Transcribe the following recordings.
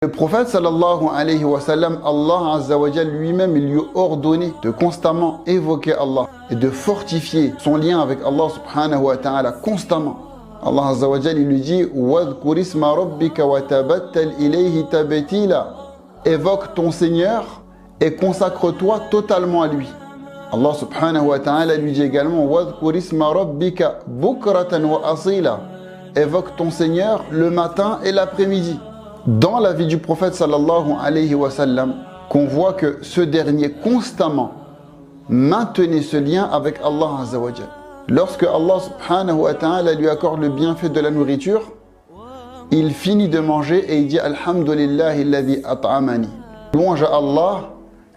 Le prophète sallallahu alayhi wa sallam, Allah azza wa jal lui-même, il lui a ordonné de constamment évoquer Allah et de fortifier son lien avec Allah subhanahu wa ta'ala constamment. Allah azza wa jal, il lui dit وَاذْكُرِ اسْمَ رَبِّكَ وَتَبَتَّلْ إِلَيْهِ تَبْتِيلًا. Évoque ton Seigneur et consacre-toi totalement à lui. Allah subhanahu wa ta'ala lui dit également وَاذْكُرِ اسْمَ رَبِّكَ بُكْرَةً وَأَصِيلًا. Évoque ton Seigneur le matin et l'après-midi. Dans la vie du prophète sallallahu alayhi wa sallam, qu'on voit que ce dernier constamment maintenait ce lien avec Allah azza wa jal. Lorsque Allah subhanahu wa ta'ala lui accorde le bienfait de la nourriture, il finit de manger et il dit Alhamdulillahi alladhi at'amani. Louange à Allah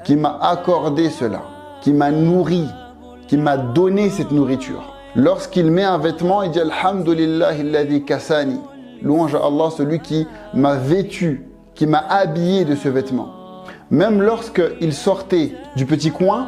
qui m'a accordé cela, qui m'a nourri, qui m'a donné cette nourriture. Lorsqu'il met un vêtement, il dit Alhamdulillahi alladhi kasani. Louange à Allah, celui qui m'a vêtu, qui m'a habillé de ce vêtement. Même lorsqu'il sortait du petit coin,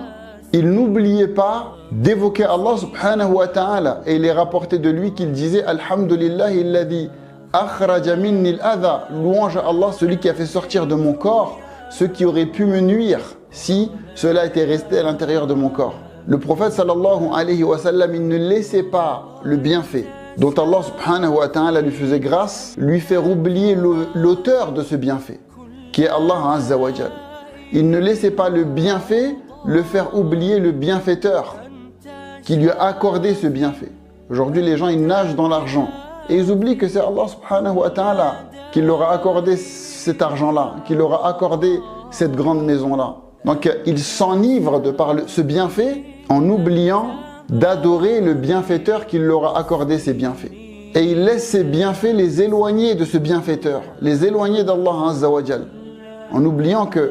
il n'oubliait pas d'évoquer Allah subhanahu wa ta'ala. Et il est rapporté de lui qu'il disait Alhamdulillahi alladhi akhraja minni al-adha. Louange à Allah, celui qui a fait sortir de mon corps ce qui aurait pu me nuire si cela était resté à l'intérieur de mon corps. Le prophète sallallahu alayhi wa sallam, il ne laissait pas le bienfait dont Allah subhanahu wa ta'ala lui faisait grâce, lui faire oublier l'auteur de ce bienfait, qui est Allah azza wa jal. Il ne laissait pas le bienfait le faire oublier le bienfaiteur qui lui a accordé ce bienfait. Aujourd'hui, les gens, ils nagent dans l'argent et ils oublient que c'est Allah subhanahu wa ta'ala qui leur a accordé cet argent-là, qui leur a accordé cette grande maison-là. Donc, ils s'enivrent de par ce bienfait en oubliant d'adorer le bienfaiteur qui leur a accordé ses bienfaits. Et il laisse ses bienfaits les éloigner de ce bienfaiteur, les éloigner d'Allah azza wa jal, en oubliant que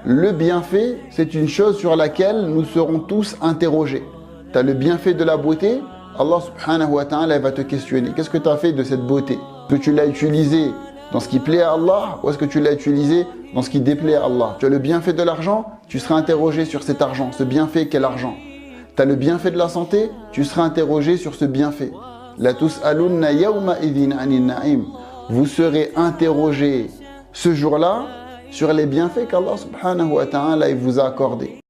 le bienfait, c'est une chose sur laquelle nous serons tous interrogés. Tu as le bienfait de la beauté, Allah subhanahu wa ta'ala va te questionner. Qu'est-ce que tu as fait de cette beauté? Est-ce que tu l'as utilisé dans ce qui plaît à Allah ou est-ce que tu l'as utilisé dans ce qui déplaît à Allah? Tu as le bienfait de l'argent, tu seras interrogé sur cet argent, ce bienfait qu'est l'argent. Tu as le bienfait de la santé, tu seras interrogé sur ce bienfait. La tus'alunna yawma idhin 'anil na'im. Vous serez interrogé ce jour-là sur les bienfaits qu'Allah subhanahu wa ta'ala vous a accordés.